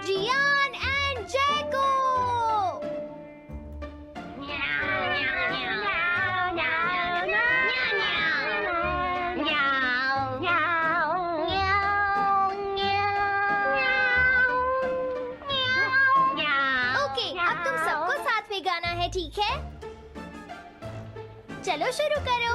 Jian and जैको। Okay, अब तुम सबको साथ में गाना है, ठीक है? चलो शुरू करो।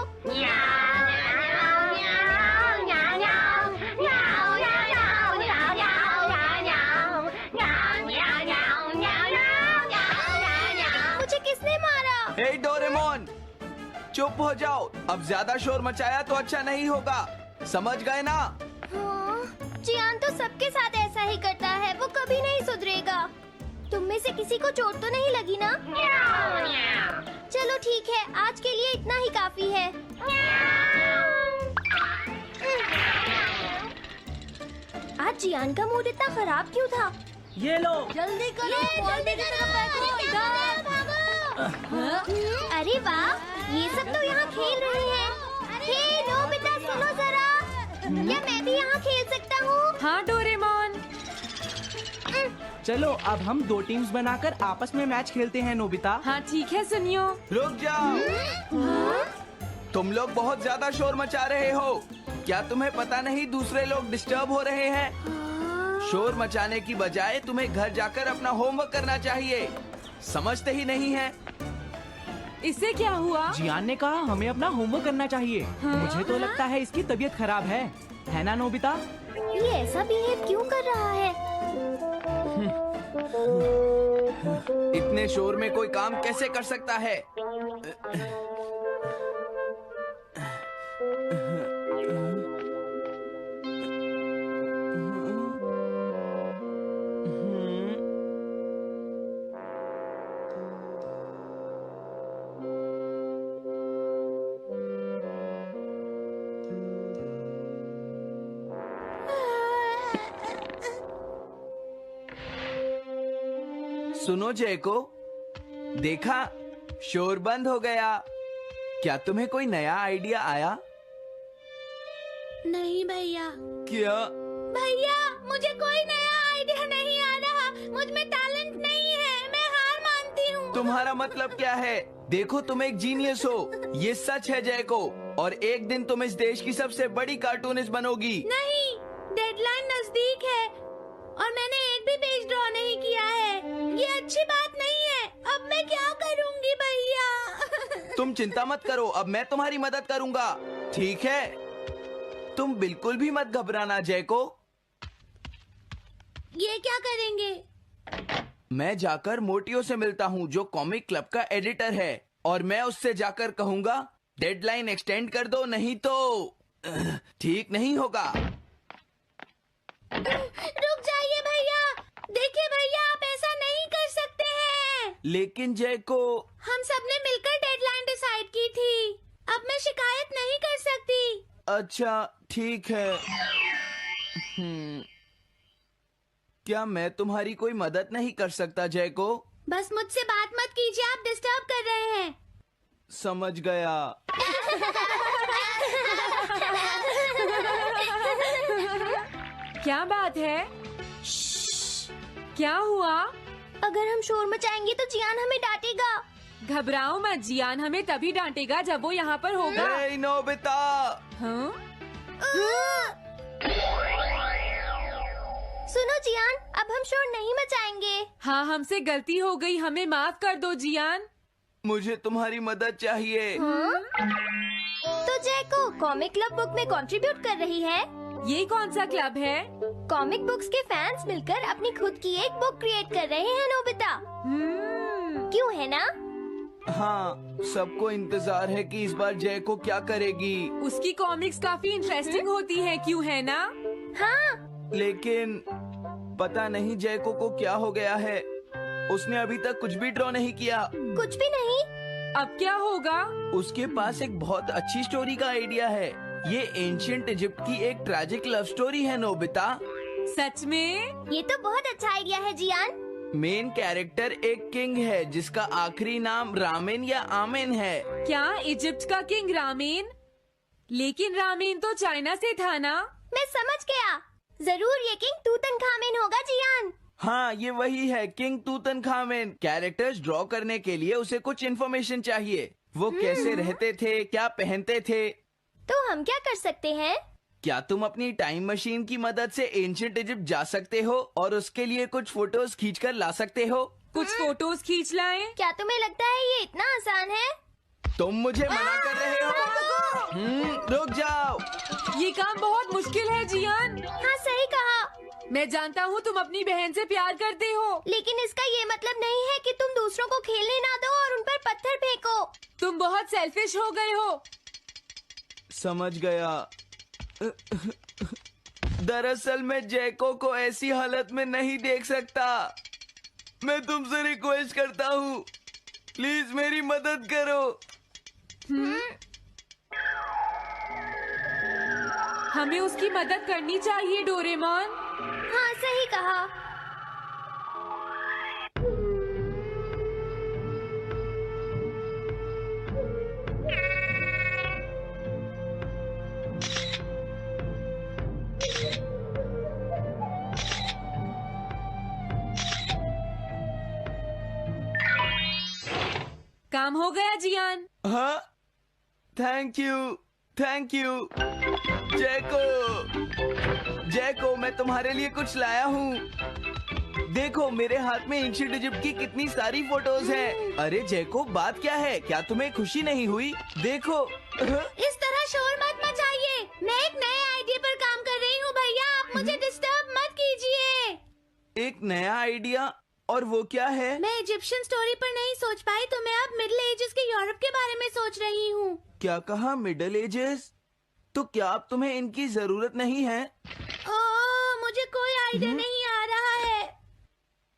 मुझे किसने मारा? हे डोरेमोन, चुप हो जाओ। अब ज्यादा शोर मचाया तो अच्छा नहीं होगा, समझ गए ना? हाँ, जियान तो सबके साथ ऐसा ही करता है, वो कभी नहीं सुधरेगा। तुम में से किसी को चोट तो नहीं लगी ना? चलो ठीक है, आज के लिए इतना ही काफी है। आज जियान का मूड इतना खराब क्यों था? ये लो। जल्दी करो, जल्दी करो, अरे वाह, ये सब तो यहाँ खेल रहे हैं। हे नोबिता, सुनो जरा, क्या मैं भी यहाँ खेल सकता हूँ? हाँ डोरेमोन। चलो अब हम 2 टीम्स बनाकर आपस में मैच खेलते हैं नोबिता। हाँ ठीक है सुनियो। रुक जाओ, तुम लोग बहुत ज्यादा शोर मचा रहे हो। क्या तुम्हें पता नहीं दूसरे लोग डिस्टर्ब हो रहे हैं? शोर मचाने की बजाय तुम्हें घर जाकर अपना होमवर्क करना चाहिए, समझते ही नहीं है। इससे क्या हुआ? जियान ने कहा हमें अपना होमवर्क करना चाहिए। मुझे तो लगता है इसकी तबीयत खराब है ना नोबिता? ये ऐसा बिहेव क्यों कर रहा है? इतने शोर में कोई काम कैसे कर सकता है? सुनो जैको, देखा, शोर बंद हो गया। क्या तुम्हें कोई नया आइडिया आया? नहीं भैया। क्या? भैया, मुझे कोई नया आइडिया नहीं आ रहा। मुझ में टैलेंट नहीं है, मैं हार मानती हूँ। तुम्हारा मतलब क्या है? देखो, तुम एक जीनियस हो, ये सच है जैको। और एक दिन तुम इस देश की सबसे बड़ी कार्टूनिस्ट बनोगी। नहीं, डेडलाइन नजदीक है और मैंने एक भी पेज ड्रॉ नहीं किया है। ये अच्छी बात नहीं है। अब मैं क्या करूँगी भैया? तुम चिंता मत करो, अब मैं तुम्हारी मदद करूंगा, ठीक है? तुम बिल्कुल भी मत घबराना जैको। ये क्या करेंगे? मैं जाकर मोटियो से मिलता हूँ, जो कॉमिक क्लब का एडिटर है, और मैं उससे जाकर कहूँगा डेडलाइन एक्सटेंड कर दो, नहीं तो ठीक नहीं होगा। रुक जाइए भैया। देखिए भैया, आप ऐसा नहीं कर सकते हैं। लेकिन जैको, हम सबने मिलकर डेडलाइन डिसाइड की थी। अब मैं शिकायत नहीं कर सकती। अच्छा ठीक है। क्या मैं तुम्हारी कोई मदद नहीं कर सकता जैको? बस मुझसे बात मत कीजिए, आप डिस्टर्ब कर रहे हैं। समझ गया। क्या बात है? क्या हुआ? अगर हम शोर मचाएंगे तो जियान हमें डांटेगा। घबराओ मत, जियान हमें तभी डांटेगा जब वो यहाँ पर होगा। हे नोबिता, हाँ? सुनो जियान, अब हम शोर नहीं मचाएंगे। हाँ, हमसे गलती हो गई, हमें माफ कर दो जियान। मुझे तुम्हारी मदद चाहिए। तो जैको कॉमिक क्लब बुक में कंट्रीब्यूट कर रही है। ये कौन सा क्लब है? कॉमिक बुक्स के फैंस मिलकर अपनी खुद की एक बुक क्रिएट कर रहे हैं नोबिता। क्यों है ना? हाँ, सबको इंतजार है कि इस बार जैको क्या करेगी। उसकी कॉमिक्स काफी इंटरेस्टिंग होती है, क्यों है ना? हाँ, लेकिन पता नहीं जैको को क्या हो गया है। उसने अभी तक कुछ भी ड्रॉ नहीं किया। कुछ भी नहीं। अब क्या होगा? उसके पास एक बहुत अच्छी स्टोरी का आइडिया है। ये एंशिएंट इजिप्ट की एक ट्रैजिक लव स्टोरी है नोबिता। सच में? ये तो बहुत अच्छा आइडिया है जियान। मेन कैरेक्टर एक किंग है जिसका आखिरी नाम रामेन या आमेन है। क्या इजिप्ट का किंग रामेन? लेकिन रामेन तो चाइना से था ना? मैं समझ गया, जरूर ये किंग तूतनखामेन होगा जियान। हाँ, ये वही है, किंग तूतनखामेन। कैरेक्टर्स ड्रॉ करने के लिए उसे कुछ इन्फॉर्मेशन चाहिए। वो कैसे रहते थे, क्या पहनते थे। तो हम क्या कर सकते हैं? क्या तुम अपनी टाइम मशीन की मदद से एंशिएंट इजिप्ट जा सकते हो और उसके लिए कुछ फोटोज खींचकर ला सकते हो? कुछ फोटोज खींच लाएं। क्या तुम्हें लगता है ये इतना आसान है? तुम मुझे मना कर रहे हो? रुक जाओ। ये काम बहुत मुश्किल है जियान। हाँ, सही कहा। मैं जानता हूँ तुम अपनी बहन से प्यार करते हो, लेकिन इसका ये मतलब नहीं है कि तुम दूसरों को खेलने ना दो और उन पर पत्थर फेंको। तुम बहुत सेल्फिश हो गए हो। समझ गया। दरअसल मैं जैको को ऐसी हालत में नहीं देख सकता। मैं तुमसे रिक्वेस्ट करता हूँ, प्लीज मेरी मदद करो। हमें उसकी मदद करनी चाहिए डोरेमोन। हाँ, सही कहा। काम हो गया जियान। हाँ, थैंक यू, थैंक यू। जैको, मैं तुम्हारे लिए कुछ लाया हूँ। देखो, मेरे हाथ में एंशिएंट इजिप्ट की कितनी सारी फोटोज हैं। अरे जैको, बात क्या है? क्या तुम्हें खुशी नहीं हुई? देखो। इस तरह शोर मत मचाइए। मैं एक नए आइडिया पर काम कर रही हूँ भैया, आप मुझे डिस्टर्ब मत कीजिए। एक नया आइडिया? और वो क्या है? मैं इजिप्शियन स्टोरी पर नहीं सोच पाई तो मैं अब मिडिल एजेस के यूरोप के बारे में सोच रही हूँ। क्या कहा, मिडिल एजेस? तो क्या अब तुम्हें इनकी जरूरत नहीं है? मुझे कोई आइडिया नहीं आ रहा है।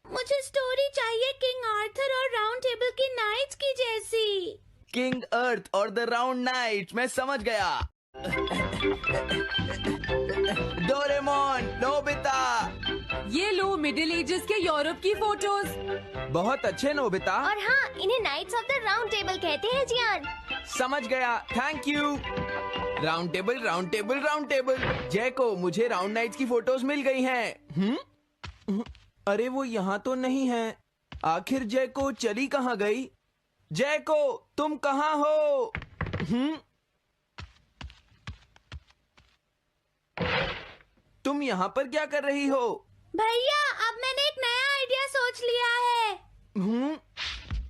मुझे स्टोरी चाहिए किंग आर्थर और राउंड टेबल की नाइट्स की जैसी। किंग अर्थ और द राउंड नाइट, मैं समझ गया। Doraemon, Nobita. ये लो मिडिल एजेस के यूरोप की फोटोज। बहुत अच्छे नोबिता। और हाँ, इन्हें knights of the round table कहते हैं जियान। समझ गया, thank you. Round table, round table, round table. Jaiko, मुझे राउंड नाइट्स की फोटोज मिल गई हैं। अरे वो यहाँ तो नहीं है। आखिर जैको चली कहाँ गई? जैको, तुम कहाँ हो? तुम यहाँ पर क्या कर रही हो? भैया, अब मैंने एक नया आइडिया सोच लिया है।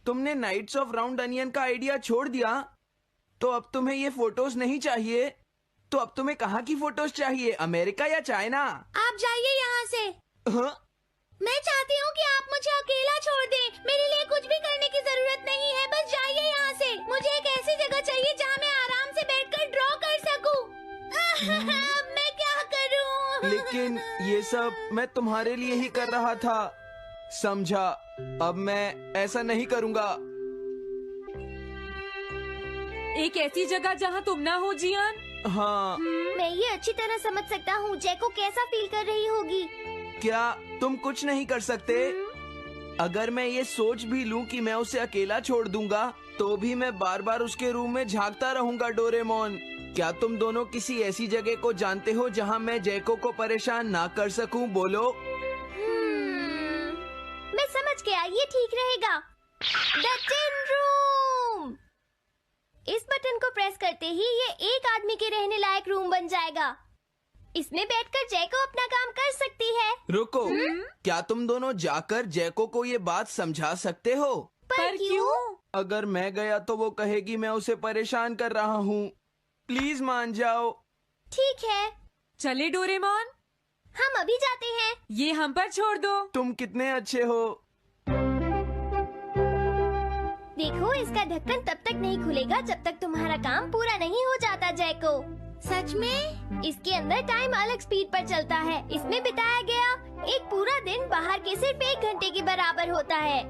तुमने नाइट्स ऑफ राउंड अनियन का आइडिया छोड़ दिया? तो अब तुम्हें ये फोटोज नहीं चाहिए? तो अब तुम्हें कहाँ की फोटोज चाहिए, अमेरिका या चाइना? आप जाइए यहाँ से। हाँ? मैं चाहती हूँ कि आप मुझे अकेला छोड़ दें। मेरे लिए कुछ भी करने की जरूरत नहीं है, बस जाइए यहाँ से। मुझे एक ऐसी जगह चाहिए जहाँ मैं आराम से बैठकर ड्रॉ कर सकूँ। अब मैं क्या करूँ? लेकिन ये सब मैं तुम्हारे लिए ही कर रहा था, समझा? अब मैं ऐसा नहीं करूँगा। एक ऐसी जगह जहाँ तुम ना हो जियान। हाँ। मैं ये अच्छी तरह समझ सकता हूँ जैको कैसा फील कर रही होगी। क्या तुम कुछ नहीं कर सकते? अगर मैं ये सोच भी लूं कि मैं उसे अकेला छोड़ दूंगा, तो भी मैं बार बार उसके रूम में झांकता रहूंगा। डोरेमोन, क्या तुम दोनों किसी ऐसी जगह को जानते हो जहां मैं जैको को परेशान ना कर सकूं? बोलो। मैं समझ गया, ये ठीक रहेगा। The tin room. इस बटन को प्रेस करते ही ये एक आदमी के रहने लायक रूम बन जाएगा। इसमें बैठकर जैको अपना काम कर सकती है। रुको, क्या तुम दोनों जाकर जैको को ये बात समझा सकते हो? पर क्यों? अगर मैं गया तो वो कहेगी मैं उसे परेशान कर रहा हूँ। प्लीज मान जाओ। ठीक है, चले डोरेमोन, हम अभी जाते हैं। ये हम पर छोड़ दो। तुम कितने अच्छे हो। देखो, इसका ढक्कन तब तक नहीं खुलेगा जब तक तुम्हारा काम पूरा नहीं हो जाता जैको। सच में? इसके अंदर टाइम अलग स्पीड पर चलता है। इसमें बिताया गया एक पूरा दिन बाहर के सिर्फ 1 घंटे के बराबर होता है।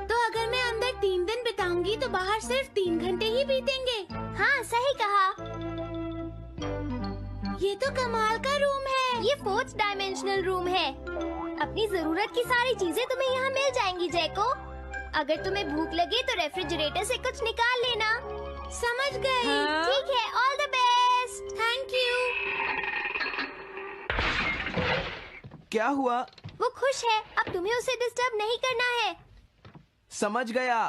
तो अगर मैं अंदर 3 दिन बिताऊंगी तो बाहर सिर्फ 3 घंटे ही बीतेंगे। हाँ, सही कहा। ये तो कमाल का रूम है। ये 4th डायमेंशनल रूम है। अपनी जरूरत की सारी चीजें तुम्हें यहाँ मिल जाएंगी जैको। अगर तुम्हें भूख लगे तो रेफ्रिजरेटर से कुछ निकाल लेना। समझ गई। हाँ? ठीक है, all the best. Thank you. क्या हुआ? वो खुश है, अब तुम्हें उसे डिस्टर्ब नहीं करना है। समझ गया।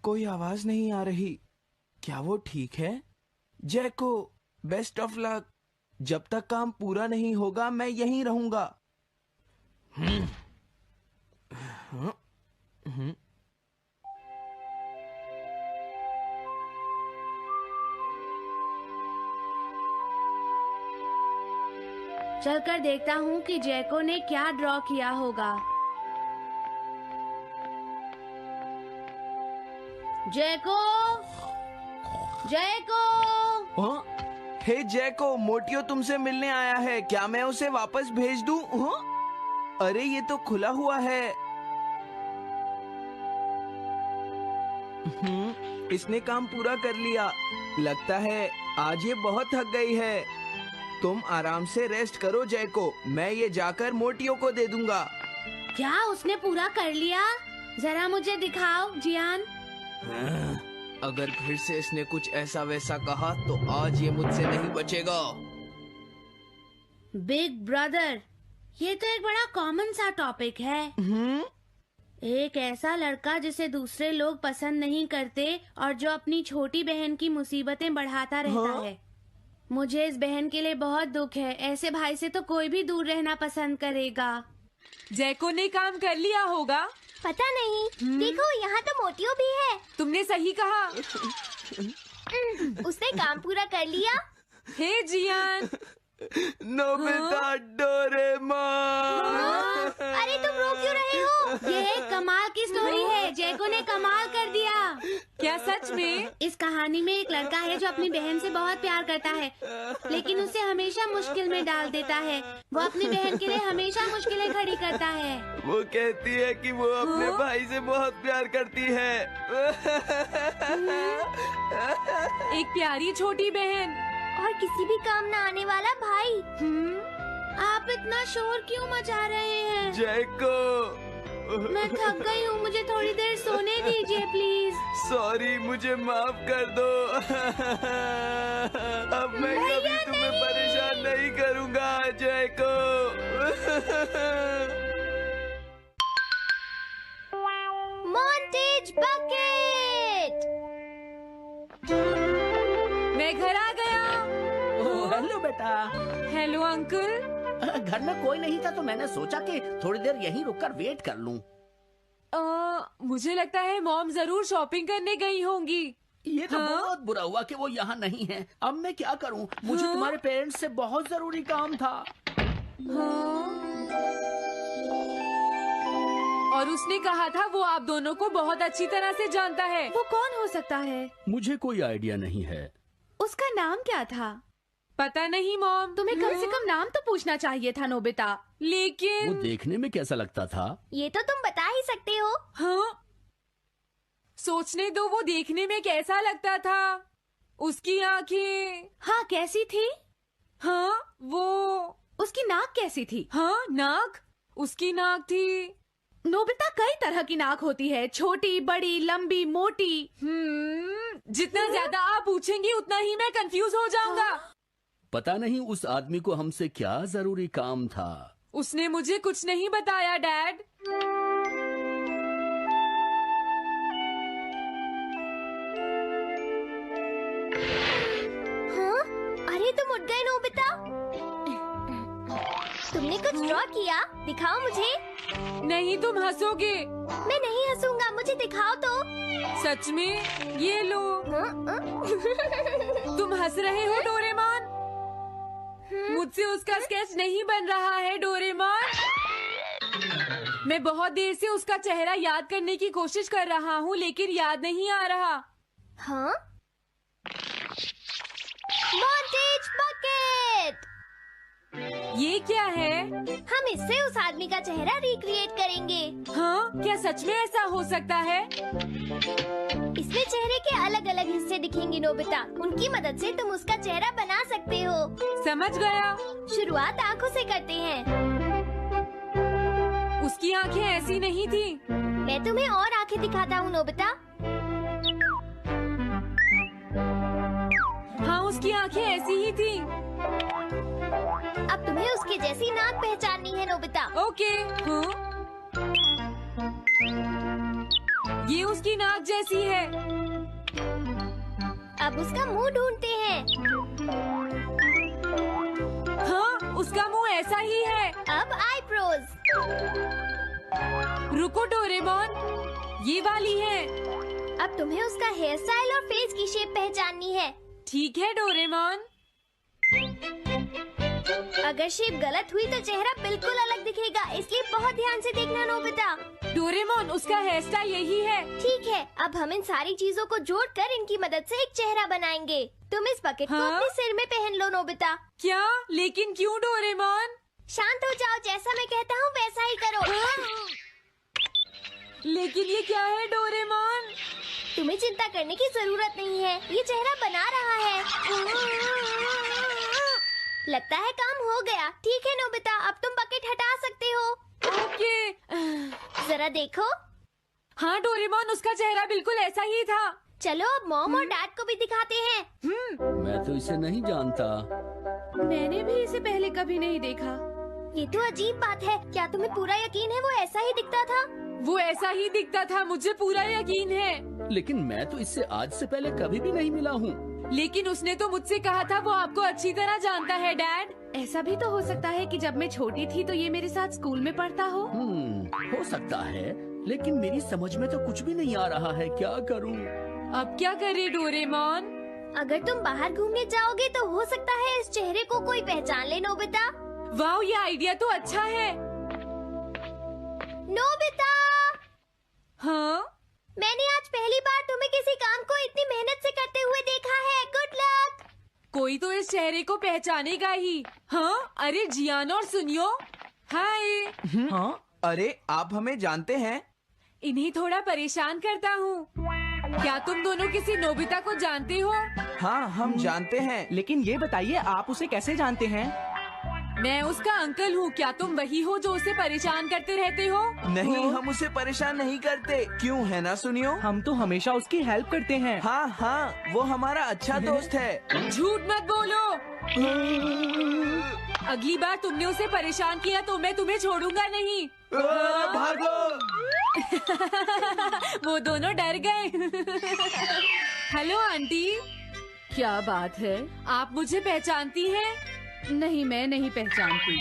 कोई आवाज नहीं आ रही। क्या वो ठीक है? जैको, बेस्ट ऑफ लक। जब तक काम पूरा नहीं होगा मैं यहीं रहूंगा। चलकर देखता हूँ कि जैको ने क्या ड्रॉ किया होगा। जैको, जैको। हाँ? हे जैको, मोटियो तुमसे मिलने आया है। क्या मैं उसे वापस भेज दूं? हाँ? अरे ये तो खुला हुआ है। इसने काम पूरा कर लिया। लगता है आज ये बहुत थक गई है। तुम आराम से रेस्ट करो जैको, मैं ये जाकर मोटियो को दे दूंगा। क्या उसने पूरा कर लिया? जरा मुझे दिखाओ जियान। अगर फिर से इसने कुछ ऐसा वैसा कहा तो आज ये मुझसे नहीं बचेगा। बिग ब्रदर, ये तो एक बड़ा कॉमन सा टॉपिक है। एक ऐसा लड़का जिसे दूसरे लोग पसंद नहीं करते और जो अपनी छोटी बहन की मुसीबतें बढ़ाता रहता है। मुझे इस बहन के लिए बहुत दुख है। ऐसे भाई से तो कोई भी दूर रहना पसंद करेगा। जैको ने काम कर लिया होगा। पता नहीं। देखो यहाँ तो मोटियो भी है। तुमने सही कहा। उसने काम पूरा कर लिया। Hey Gian. Nobita, Doraemon. अरे तुम रो क्यों रहे हो? ये एक कमाल की स्टोरी है। जैको ने कमाल कर दिया। क्या सच में? इस कहानी में एक लड़का है जो अपनी बहन से बहुत प्यार करता है, लेकिन उसे हमेशा मुश्किल में डाल देता है। वो अपनी बहन के लिए हमेशा मुश्किलें खड़ी करता है। वो कहती है कि वो अपने भाई से बहुत प्यार करती है। एक प्यारी छोटी बहन और किसी भी काम न आने वाला भाई। आप इतना शोर क्यों मचा रहे हैं? जैको, मैं थक गई हूँ, मुझे थोड़ी देर सोने दीजिए प्लीज। सॉरी, मुझे माफ कर दो। अब मैं कभी तुम्हें परेशान नहीं करूँगा जैको। Montage bucket. मैं घर आ गया। हेलो बेटा। Hello uncle. घर में कोई नहीं था तो मैंने सोचा कि थोड़ी देर यहीं रुककर वेट कर लूं। मुझे लगता है मॉम जरूर शॉपिंग करने गई होंगी। ये तो बहुत बुरा हुआ कि वो यहाँ नहीं है। अब मैं क्या करूं? मुझे तुम्हारे पेरेंट्स से बहुत जरूरी काम था। और उसने कहा था वो आप दोनों को बहुत अच्छी तरह से जानता है। वो कौन हो सकता है? मुझे कोई आइडिया नहीं है। उसका नाम क्या था? पता नहीं मॉम। तुम्हें कम से कम नाम तो पूछना चाहिए था नोबिता। वो लेकिन देखने में कैसा लगता था? ये तो तुम बता ही सकते हो। हाँ, सोचने दो वो देखने में कैसा लगता था। उसकी आंखें। हाँ, कैसी थी? हाँ, वो। उसकी नाक कैसी थी? हाँ, नाक। उसकी नाक थी। नोबिता, कई तरह की नाक होती है, छोटी, बड़ी, लंबी, मोटी। जितना ज्यादा आप पूछेंगी उतना ही मैं कंफ्यूज हो जाऊंगा। पता नहीं उस आदमी को हमसे क्या जरूरी काम था। उसने मुझे कुछ नहीं बताया डैड। हाँ? अरे तुम उठ गए नोबिता। तुमने कुछ ड्रॉ किया? दिखाओ मुझे। नहीं, तुम हंसोगे। मैं नहीं हंसूंगा, मुझे दिखाओ तो। सच में? ये लो। हाँ? तुम हंस रहे हो डोरेमोन? मुझसे उसका स्केच नहीं बन रहा है डोरेमोन। मैं बहुत देर से उसका चेहरा याद करने की कोशिश कर रहा हूँ लेकिन याद नहीं आ रहा। हाँ? Montage bucket. ये क्या है? हम इससे उस आदमी का चेहरा रिक्रिएट करेंगे। हाँ, क्या सच में ऐसा हो सकता है? इसमें चेहरे के अलग अलग हिस्से दिखेंगे नोबिता। उनकी मदद से तुम उसका चेहरा बना सकते हो। समझ गया। शुरुआत आँखों से करते हैं। उसकी आंखें ऐसी नहीं थी। मैं तुम्हें और आंखें दिखाता हूँ नोबिता। हाँ, उसकी आंखें ऐसी ही थी। अब तुम्हें उसके जैसी नाक पहचाननी है नोबिता। ओके। हाँ? ये उसकी नाक जैसी है। अब उसका मुंह ढूंढते हैं। हाँ, उसका मुंह ऐसा ही है। अब आईब्रोज। रुको डोरेमोन, ये वाली है। अब तुम्हें उसका हेयर स्टाइल और फेस की शेप पहचाननी है। ठीक है डोरेमोन। अगर शेप गलत हुई तो चेहरा बिल्कुल अलग दिखेगा, इसलिए बहुत ध्यान से देखना नोबिता। डोरेमोन, उसका हेयर स्टाइल यही है। ठीक है, अब हम इन सारी चीजों को जोड़कर इनकी मदद से एक चेहरा बनाएंगे। तुम इस बकेट को हाँ? अपने सिर में पहन लो नोबिता। क्या? लेकिन क्यों डोरेमोन? शांत हो जाओ, जैसा मैं कहता हूँ वैसा ही करो। लेकिन ये क्या है डोरेमोन? तुम्हें चिंता करने की जरूरत नहीं है, ये चेहरा बना रहा है। लगता है काम हो गया। ठीक है नोबिता, अब तुम बकेट हटा सकते हो। ओके। जरा देखो। हाँ डोरेमोन, उसका चेहरा बिल्कुल ऐसा ही था। चलो अब मॉम और डैड को भी दिखाते हैं। मैं तो इसे नहीं जानता। मैंने भी इसे पहले कभी नहीं देखा। ये तो अजीब बात है। क्या तुम्हें पूरा यकीन है वो ऐसा ही दिखता था? वो ऐसा ही दिखता था, मुझे पूरा यकीन है। लेकिन मैं तो इससे आज से पहले कभी भी नहीं मिला हूँ। लेकिन उसने तो मुझसे कहा था वो आपको अच्छी तरह जानता है डैड। ऐसा भी तो हो सकता है कि जब मैं छोटी थी तो ये मेरे साथ स्कूल में पढ़ता हो। हो सकता है, लेकिन मेरी समझ में तो कुछ भी नहीं आ रहा है। क्या करूँ? अब क्या करे डोरेमोन? अगर तुम बाहर घूमने जाओगे तो हो सकता है इस चेहरे को कोई पहचान ले नोबिता। वाह, ये आइडिया तो अच्छा है। नोबिता, हाँ? मैंने आज पहली बार तुम्हें किसी काम को इतनी मेहनत से करते हुए देखा है। Good luck. कोई तो इस चेहरे को पहचानेगा ही। हाँ? अरे जियान और सुनियो, हाय। हाँ? अरे आप हमें जानते हैं? इन्हें थोड़ा परेशान करता हूँ। क्या तुम दोनों किसी नोबिता को जानते हो? हाँ, हम जानते हैं। लेकिन ये बताइए आप उसे कैसे जानते हैं? मैं उसका अंकल हूँ। क्या तुम वही हो जो उसे परेशान करते रहते हो? नहीं, हम उसे परेशान नहीं करते। क्यों, है ना सुनियो? हम तो हमेशा उसकी हेल्प करते हैं। हाँ हाँ, वो हमारा अच्छा दोस्त है। झूठ मत बोलो। अगली बार तुमने उसे परेशान किया तो मैं तुम्हें छोड़ूंगा नहीं। भागो। वो दोनों डर गए। हेलो आंटी, क्या बात है? आप मुझे पहचानती हैं? नहीं, मैं नहीं पहचानती।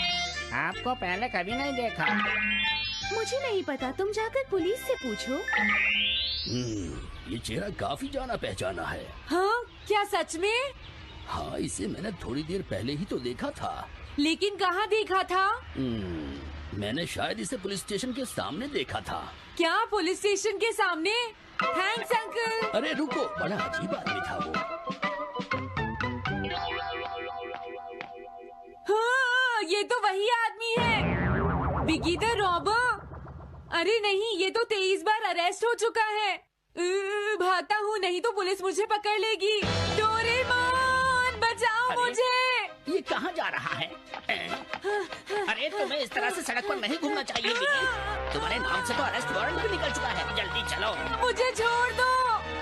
आपको पहले कभी नहीं देखा। मुझे नहीं पता, तुम जाकर पुलिस से पूछो। ये चेहरा काफी जाना पहचाना है। हाँ? क्या सच में? हाँ, इसे मैंने थोड़ी देर पहले ही तो देखा था। लेकिन कहाँ देखा था? मैंने शायद इसे पुलिस स्टेशन के सामने देखा था। क्या पुलिस स्टेशन के सामने? Thanks uncle. अरे रुको, बड़ा अजीब आदमी था वो। हाँ, ये तो वही आदमी है, बिगी द रॉबर। अरे नहीं, ये तो 23 बार अरेस्ट हो चुका है। भागता हूँ, नहीं तो पुलिस मुझे पकड़ लेगी। डोरेमोन, बचाओ मुझे। ये कहाँ जा रहा है? अरे तुम्हें इस तरह से सड़क पर नहीं घूमना चाहिए बिगी। तुम्हारे नाम से तो अरेस्ट वारंट भी निकल चुका है। जल्दी चलो। मुझे छोड़ दो।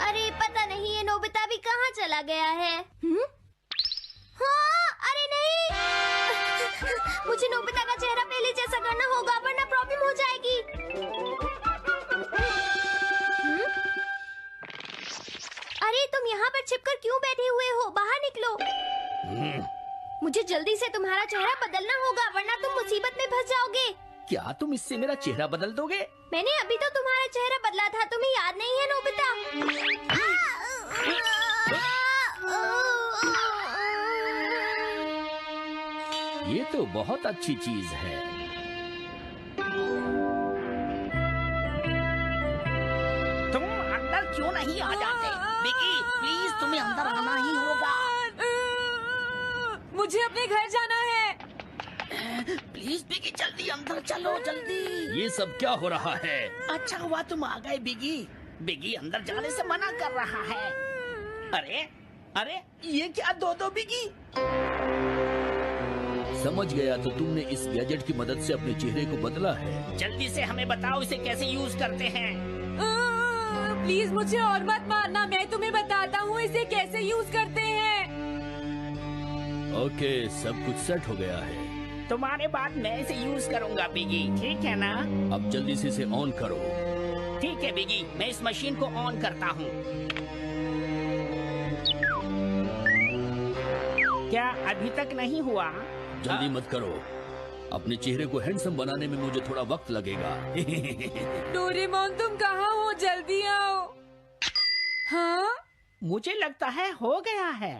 अरे पता नहीं ये नोबिता भी कहाँ चला गया है। हाँ, अरे नहीं। मुझे नोबिता का चेहरा पहले जैसा करना होगा वरना प्रॉब्लम हो जाएगी। अरे तुम यहाँ पर छिपकर क्यों बैठे हुए हो? बाहर निकलो। मुझे जल्दी से तुम्हारा चेहरा बदलना होगा वरना तुम मुसीबत में फंस जाओगे। क्या तुम इससे मेरा चेहरा बदल दोगे? मैंने अभी तो तुम्हारा चेहरा बदला था, तुम्हें याद नहीं है नोबिता? ये तो बहुत अच्छी चीज है। तुम अंदर क्यों नहीं आ जाते? बिगी, प्लीज तुम्हें अंदर आना ही होगा। मुझे अपने घर जाना है। प्लीज बिगी, जल्दी अंदर चलो, जल्दी। ये सब क्या हो रहा है? अच्छा हुआ तुम आ गए बिगी। बिगी अंदर जाने से मना कर रहा है। अरे अरे, ये क्या दो बिगी? समझ गया तो तुमने इस गैजेट की मदद से अपने चेहरे को बदला है। जल्दी से हमें बताओ इसे कैसे यूज करते हैं। प्लीज मुझे और मत मारना, मैं तुम्हें बताता हूँ इसे कैसे यूज करते हैं। ओके, सब कुछ सेट हो गया है। तुम्हारे बाद मैं इसे यूज करूंगा बिगी, ठीक है ना? अब जल्दी से इसे ऑन करो। ठीक है बिगी, मैं इस मशीन को ऑन करता हूँ। क्या अभी तक नहीं हुआ? जल्दी मत करो, अपने चेहरे को हैंडसम बनाने में मुझे थोड़ा वक्त लगेगा। डोरेमोन तुम कहाँ हो, जल्दी आओ। हाँ, मुझे लगता है हो गया है।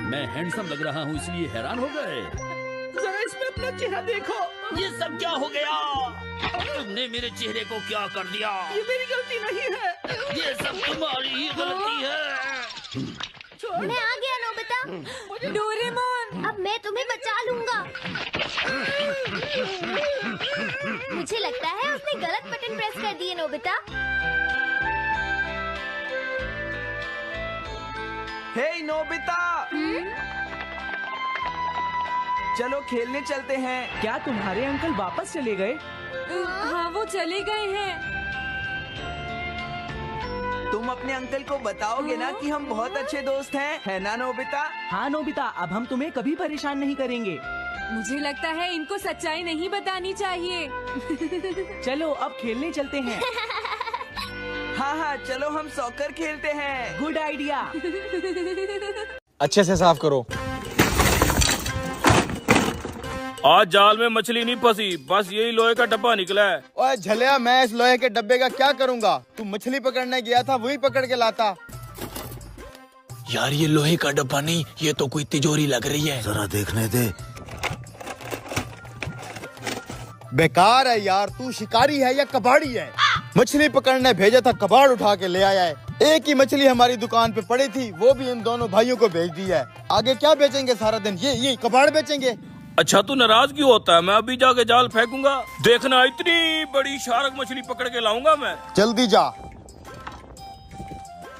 मैं हैंडसम लग रहा हूँ इसलिए हैरान हो गए। जरा इसमें अपना चेहरा देखो। ये सब क्या हो गया? तुमने मेरे चेहरे को क्या कर दिया? ये मेरी गलती नहीं है, ये सब तुम्हारी ही गलती है। मैं आ गया नोबिता। डोरेमोन अब मैं तुम्हें बचा लूंगा। मुझे लगता है उसने गलत बटन प्रेस कर दिए नोबिता। हे नोबिता, चलो खेलने चलते हैं। क्या तुम्हारे अंकल वापस चले गए? हाँ, वो चले गए हैं। तुम अपने अंकल को बताओगे ना कि हम बहुत अच्छे दोस्त हैं, है ना नोबिता? हाँ नोबिता, अब हम तुम्हें कभी परेशान नहीं करेंगे। मुझे लगता है इनको सच्चाई नहीं बतानी चाहिए। चलो अब खेलने चलते हैं। हाँ हाँ, चलो हम सॉकर खेलते हैं। Good idea. अच्छे से साफ करो। आज जाल में मछली नहीं फंसी, बस यही लोहे का डब्बा निकला है। ओए झलिया, मैं इस लोहे के डब्बे का क्या करूंगा? तू मछली पकड़ने गया था, वही पकड़ के लाता। यार ये लोहे का डब्बा नहीं, ये तो कोई तिजोरी लग रही है। जरा देखने दे। बेकार है यार, तू शिकारी है या कबाड़ी है? मछली पकड़ने भेजा था, कबाड़ उठा के ले आया है। एक ही मछली हमारी दुकान पे पड़ी थी, वो भी इन दोनों भाइयों को भेज दी है। आगे क्या बेचेंगे सारा दिन? ये कबाड़ बेचेंगे। अच्छा तू नाराज क्यों होता है? मैं अभी जाके जाल फेंकूंगा, देखना इतनी बड़ी शार्क मछली पकड़ के लाऊंगा मैं। जल्दी जा।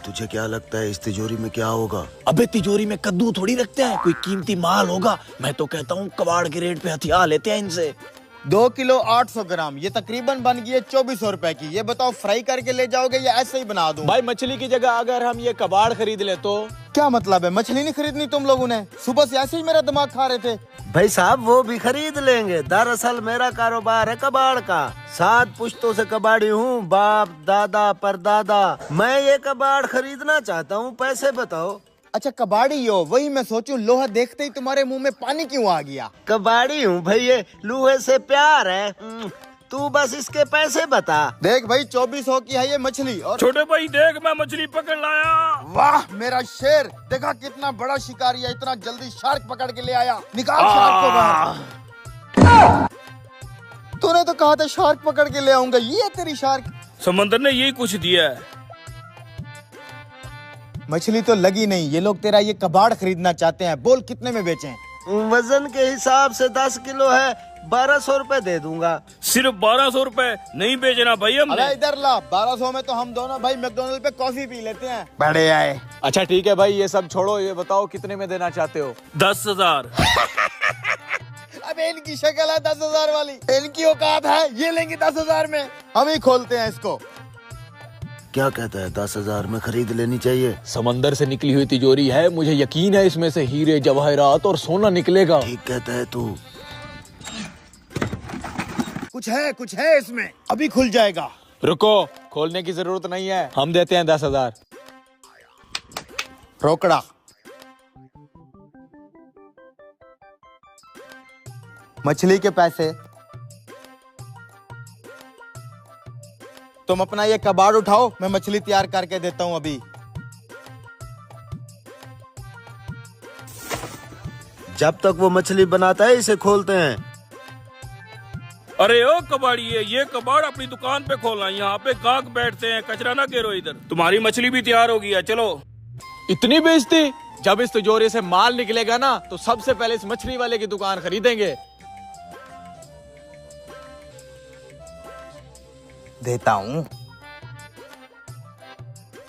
तुझे क्या लगता है इस तिजोरी में क्या होगा? अबे तिजोरी में कद्दू थोड़ी रखते हैं, कोई कीमती माल होगा। मैं तो कहता हूँ कबाड़ के रेट पे हथियार लेते हैं इनसे। 2 किलो 800 ग्राम, ये तकरीबन बन गई है 2400 रुपए की। ये बताओ फ्राई करके ले जाओगे या ऐसे ही बना दूं? भाई मछली की जगह अगर हम ये कबाड़ खरीद ले तो? क्या मतलब है? मछली नहीं खरीदनी तुम लोगों ने? सुबह से ऐसे ही मेरा दिमाग खा रहे थे। भाई साहब वो भी खरीद लेंगे। दरअसल मेरा कारोबार है कबाड़ का। 7 पुश्तों से कबाड़ी हूँ, बाप दादा परदादा। मैं ये कबाड़ खरीदना चाहता हूँ, पैसे बताओ। अच्छा कबाड़ी हो, वही मैं सोचूं लोहा देखते ही तुम्हारे मुंह में पानी क्यों आ गया? कबाड़ी हूँ भाई, ये लोहे से प्यार है। तू बस इसके पैसे बता। देख भाई 2400 की है ये मछली। और छोटे भाई देख, मैं मछली पकड़ लाया। वाह मेरा शेर, देखा कितना बड़ा शिकारी है, इतना जल्दी शार्क पकड़ के ले आया। निकाल शार्क को बाहर। तूने तो कहा था शार्क पकड़ के ले आऊंगा, ये है तेरी शार्क। समंदर ने यही कुछ दिया है। मछली तो लगी नहीं, ये लोग तेरा ये कबाड़ खरीदना चाहते हैं। बोल कितने में बेचें? वजन के हिसाब से 10 किलो है, 1200 रुपए दे दूंगा। सिर्फ 1200 रुपए नहीं बेचना भाई हमने। अरे इधर ला, 1200 में तो हम दोनों भाई मैकडॉनल्ड पे कॉफी पी लेते हैं। बड़े आए। अच्छा ठीक है भाई, ये सब छोड़ो, ये बताओ कितने में देना चाहते हो? 10,000। अबे इनकी शक्ल है 10,000 वाली, इनकी औकात है, ये लेंगे 10,000 में। हम ही खोलते हैं इसको। क्या कहता है, 10,000 में खरीद लेनी चाहिए? समंदर से निकली हुई तिजोरी है, मुझे यकीन है इसमें से हीरे जवाहरात और सोना निकलेगा। ठीक कहता है तू। कुछ है इसमें, अभी खुल जाएगा। रुको, खोलने की जरूरत नहीं है, हम देते हैं 10,000। रोकड़ा। मछली के पैसे। तुम अपना ये कबाड़ उठाओ, मैं मछली तैयार करके देता हूँ अभी। जब तक वो मछली बनाता है इसे खोलते हैं। अरे ओ कबाड़िए, ये कबाड़ अपनी दुकान पे खोलना, यहाँ पे गाहक बैठते हैं, कचरा ना गिरो इधर। तुम्हारी मछली भी तैयार हो गई है, चलो। इतनी बेइज्जती? जब इस तिजोरी से माल निकलेगा ना तो सबसे पहले इस मछली वाले की दुकान खरीदेंगे। देता हूँ।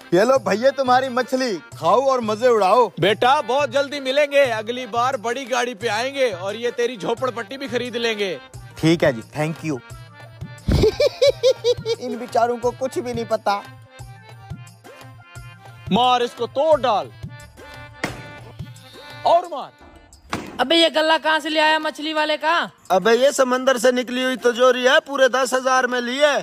ये लो भैया तुम्हारी मछली, खाओ और मजे उड़ाओ। बेटा बहुत जल्दी मिलेंगे, अगली बार बड़ी गाड़ी पे आएंगे और ये तेरी झोपड़पट्टी भी खरीद लेंगे। ठीक है जी, थैंक यू। इन बेचारों को कुछ भी नहीं पता। मार इसको, तोड़ डाल और मार। अबे ये गल्ला कहाँ से ले आया मछली वाले का? अबे ये समंदर से निकली हुई तिजोरी है, पूरे 10,000 में ली है।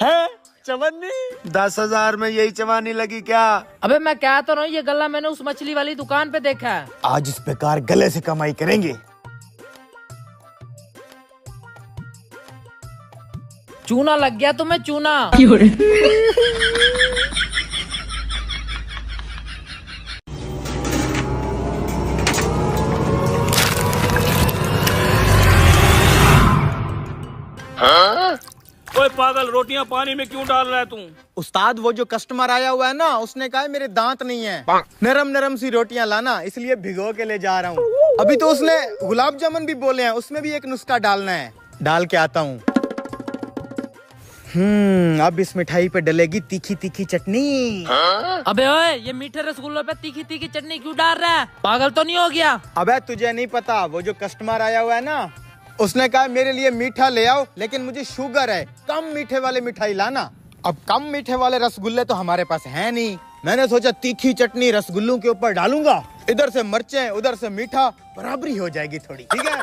है चवन्नी? 10,000 में यही चवानी लगी क्या? अबे मैं क्या तो रहा हूँ, ये गल्ला मैंने उस मछली वाली दुकान पे देखा है। आज इस बेकार गले से कमाई करेंगे। चूना लग गया तुम्हें, चूना। ओए पागल, रोटियां पानी में क्यों डाल रहा है तू? उस्ताद वो जो कस्टमर आया हुआ है ना, उसने कहा है मेरे दांत नहीं है, नरम नरम सी रोटियां लाना, इसलिए भिगो के ले जा रहा हूँ। अभी तो उसने गुलाब जामुन भी बोले हैं, उसमें भी एक नुस्खा डालना है, डाल के आता हूँ। अब इस मिठाई पे डलेगी तीखी तीखी चटनी। अबे ओए, ये मीठे रसगुल्लों पे तीखी तीखी चटनी क्यों डाल रहा है? पागल तो नहीं हो गया? अबे तुझे नहीं पता, वो जो कस्टमर आया हुआ है ना, उसने कहा मेरे लिए मीठा ले आओ, लेकिन मुझे शुगर है, कम मीठे वाले मिठाई लाना। अब कम मीठे वाले रसगुल्ले तो हमारे पास है नहीं, मैंने सोचा तीखी चटनी रसगुल्लों के ऊपर डालूंगा, इधर से मिर्चें उधर से मीठा, बराबरी हो जाएगी थोड़ी। ठीक है,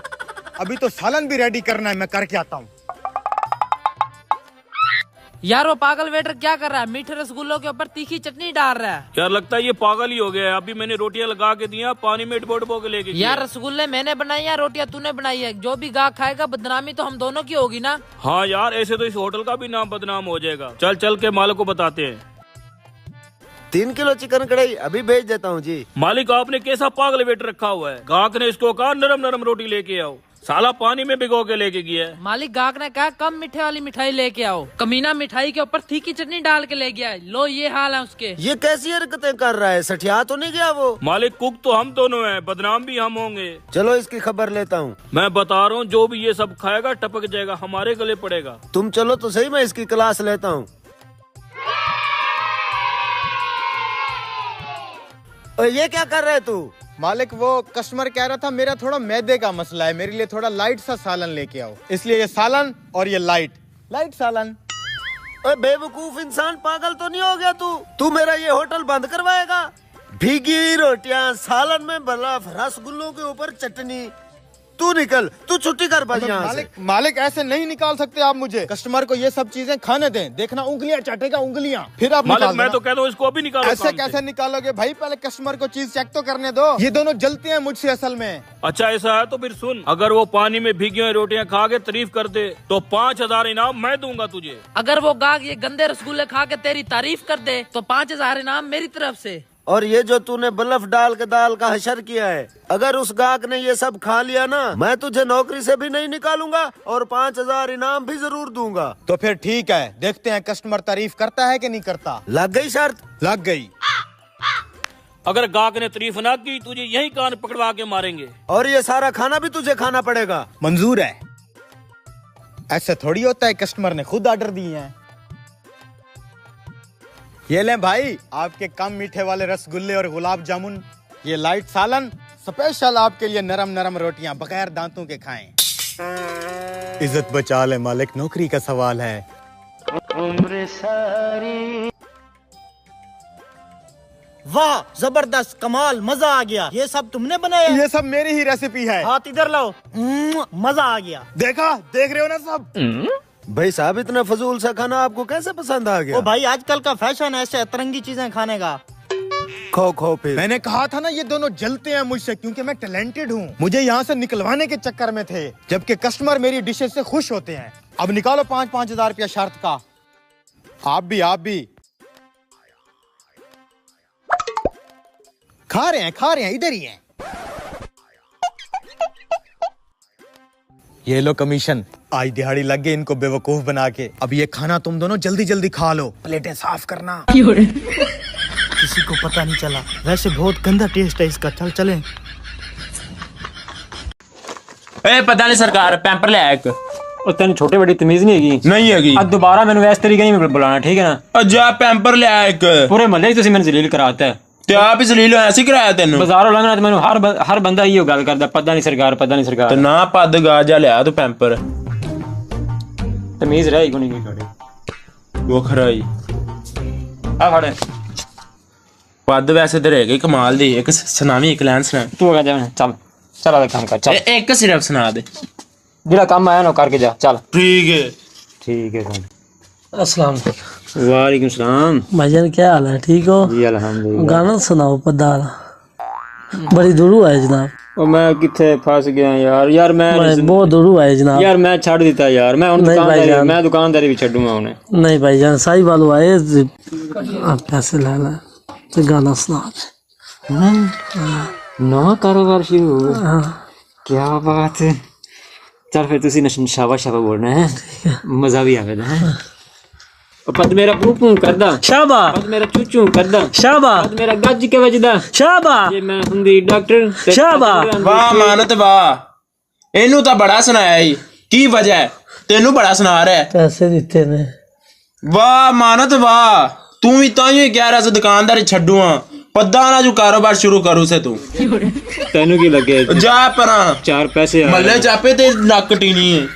अभी तो सालन भी रेडी करना है, मैं करके आता हूँ। यार वो पागल वेटर क्या कर रहा है? मीठे रसगुल्लों के ऊपर तीखी चटनी डाल रहा है। यार लगता है ये पागल ही हो गया है। अभी मैंने रोटियां लगा के दिया, पानी में डुबो के लेके यार रसगुल्ले मैंने बनाई है, रोटियां तूने बनाई है, जो भी गाहक खाएगा बदनामी तो हम दोनों की होगी ना। हाँ यार, ऐसे तो इस होटल का भी नाम बदनाम हो जाएगा। चल चल के मालिक को बताते हैं। 3 किलो चिकन कढ़ाई अभी भेज देता हूँ जी। मालिक आपने कैसा पागल वेटर रखा हुआ है? गाहक ने इसको कहा नरम नरम रोटी लेके आओ, साला पानी में भिगो के लेके गया है। मालिक गाहक ने कहा कम मीठे वाली मिठाई लेके आओ, कमीना मिठाई के ऊपर तीखी चटनी डाल के ले गया है। लो ये हाल है उसके। ये कैसी हरकतें कर रहा है? सठिया तो नहीं गया वो? मालिक कुक तो हम दोनों हैं, बदनाम भी हम होंगे। चलो इसकी खबर लेता हूँ। मैं बता रहा हूँ, जो भी ये सब खाएगा टपक जाएगा, हमारे गले पड़ेगा। तुम चलो तो सही, मैं इसकी क्लास लेता हूँ। ये क्या कर रहे तू? मालिक वो कस्टमर कह रहा था मेरा थोड़ा मैदे का मसला है, मेरे लिए थोड़ा लाइट सा सालन लेके आओ, इसलिए ये सालन और ये लाइट सालन। ओए बेवकूफ इंसान, पागल तो नहीं हो गया तू मेरा ये होटल बंद करवाएगा? भीगी रोटियां, सालन में बर्फ, रसगुल्लों के ऊपर चटनी। तू निकल, तू छुट्टी कर भाई यहाँ से। मालिक ऐसे नहीं निकाल सकते आप मुझे, कस्टमर को ये सब चीजें खाने दें, देखना उंगलियां चाटेगा उंगलियां, फिर आप मालिक मैं तो कहता हूँ इसको अभी निकालो। ऐसे कैसे निकालोगे भाई, पहले कस्टमर को चीज चेक तो करने दो, ये दोनों जलते हैं मुझसे असल में। अच्छा ऐसा है तो फिर सुन, अगर वो पानी में भीगी हुई रोटियां खा के तारीफ कर दे तो 5,000 इनाम मैं दूंगा तुझे। अगर वो गाहक ये गंदे रसगुल्ले खा के तेरी तारीफ कर दे तो 5,000 इनाम मेरी तरफ से। और ये जो तूने बर्फ डाल के दाल का हशर किया है, अगर उस गाहक ने ये सब खा लिया ना, मैं तुझे नौकरी से भी नहीं निकालूंगा और 5,000 इनाम भी जरूर दूंगा। तो फिर ठीक है, देखते हैं कस्टमर तारीफ करता है कि नहीं करता। लग गई शर्त? लग गई। अगर गाहक ने तारीफ ना की, तुझे यही कान पकड़वा के मारेंगे। और ये सारा खाना भी तुझे खाना पड़ेगा। मंजूर है। ऐसा थोड़ी होता है, कस्टमर ने खुद ऑर्डर दिए हैं। ये लें भाई आपके कम मीठे वाले रसगुल्ले और गुलाब जामुन, ये लाइट सालन, स्पेशल आपके लिए नरम नरम रोटियां बगैर दांतों के खाएं। इज्जत बचा ले मालिक, नौकरी का सवाल है। उम्र सारी। वाह, जबरदस्त, कमाल, मजा आ गया। ये सब तुमने बनाया? ये सब मेरी ही रेसिपी है। हाथ इधर लाओ। मजा आ गया। देखा, देख रहे हो ना सब। भाई साहब, इतना फजूल सा खाना आपको कैसे पसंद आ गया? ओ भाई, आजकल का फैशन है ऐसे अतरंगी चीजें खाने का। खो फिर। मैंने कहा था ना ये दोनों जलते हैं मुझसे, क्योंकि मैं टैलेंटेड हूँ, मुझे यहाँ से निकलवाने के चक्कर में थे, जबकि कस्टमर मेरी डिशेज से खुश होते हैं। अब निकालो 5,000 रुपया शर्त का। आप भी खा रहे हैं, इधर ही हैं। ये लो कमीशन, आज दिहाड़ी लग गई इनको बेवकूफ बना के। अब ये खाना तुम दोनों जल्दी जल्दी खा लो, प्लेटें साफ करना। किसी को पता नहीं चला, वैसे बहुत गंदा टेस्ट है इसका। चल चले। ए पता नहीं सरकार, पैम्पर ले आया एक। ਉਹ ਤੈਨੂੰ ਛੋਟੇ ਵੱਡੀ ਤਮੀਜ਼ ਨਹੀਂ ਹੈਗੀ ਨਹੀਂ ਹੈਗੀ ਅੱਜ ਦੁਬਾਰਾ ਮੈਨੂੰ ਇਸ ਤਰੀਕੇ ਨਹੀਂ ਬੁਲਾਣਾ ਠੀਕ ਹੈ ਨਾ ਜਾ ਪੈਂਪਰ ਲਿਆ ਇੱਕ ਪੂਰੇ ਮਹੱਲੇ 'ਚ ਤੁਸੀਂ ਮੈਨੂੰ ਜ਼ਲੀਲ ਕਰਾਤਾ ਹੈ ਤੇ ਆਪ ਹੀ ਜ਼ਲੀਲ ਹੋਇਆ ਸੀ ਕਰਾਇਆ ਤੈਨੂੰ ਬਾਜ਼ਾਰੋਂ ਲੰਘਣਾ ਤੇ ਮੈਨੂੰ ਹਰ ਬੰਦਾ ਇਹੋ ਗੱਲ ਕਰਦਾ ਪਤਾ ਨਹੀਂ ਸਰਕਾਰ ਤੇ ਨਾ ਪੱਦ ਗਾ ਜਾ ਲਿਆ ਤੂੰ ਪੈਂਪਰ ਤਮੀਜ਼ ਰਹੀ ਕੋਈ ਨਹੀਂ ਤੁਹਾਡੀ ਉਹ ਖਰਾਈ ਆ ਫੜ ਪੱਦ ਵੈਸੇ ਤੇ ਰਹਿ ਗਈ ਕਮਾਲ ਦੀ ਇੱਕ ਸੁਣਾਵੀਂ ਇੱਕ ਲਾਈਨ ਸੁਣਾ ਤੂੰ ਆ ਜਾ ਚੱਲ ਆ ਕੰਮ ਕਰ ਚੱਲ ਇੱਕ ਸਿਰਫ ਸੁਣਾ ਦੇ ਜਿਹੜਾ ਕੰਮ ਆਇਆ ਨਾ ਕਰਕੇ ਜਾ ਚੱਲ ठीक है अस्सलाम वालेकुम सलाम भाईजान क्या हाल है ठीक हो जी अल्हम्दुलिल्लाह गाना सुनाओ पदार बड़ी दूरू है जनाब मैं किथे फंस गया यार मैं बहुत दूरू है जनाब यार मैं छड़ दिता यार मैं दुकानदारी भी छड्डूंगा उन्हें नहीं भाईजान सही वालों आए आप पैसे ला ला तो गाना सुना नवा कारोबार शुरू हो गया क्या बात है चल फिर तुसी शाबाश शाबाश बोलना है मजा भी आवेगा है पद मेरा पूपू करदा शाबा पद मेरा चूचू करदा शाबा पद मेरा गज के वजदा शाबा ये मैं हुंदी डॉक्टर शाबा वाह मानत वाह ਇਹਨੂੰ ਤਾਂ ਬੜਾ ਸੁਣਾਇਆ ਈ ਕੀ ਵਜ੍ਹਾ ਹੈ ਤੈਨੂੰ ਬੜਾ ਸੁਣਾ ਰਿਹਾ पैसे ਦਿੱਤੇ ਨੇ ਵਾਹ ਮਾਨਤ ਵਾਹ ਤੂੰ ਵੀ ਤਾਂ ਹੀ ਕਹਿ ਰਿਹਾ ਸੀ ਦੁਕਾਨਦਾਰੀ ਛੱਡੂ ਆ ਪੱਦਾ ਨਾ ਜੋ ਕਾਰੋਬਾਰ ਸ਼ੁਰੂ ਕਰੂ ਸੇ ਤੂੰ ਤੈਨੂੰ ਕੀ ਲੱਗੇ ਜਾ ਪਰਾਂ 4 ਪੈਸੇ ਮੱਲੇ ਚਾਪੇ ਤੇ ਲੱਕ ਟੀਣੀ ਹੈ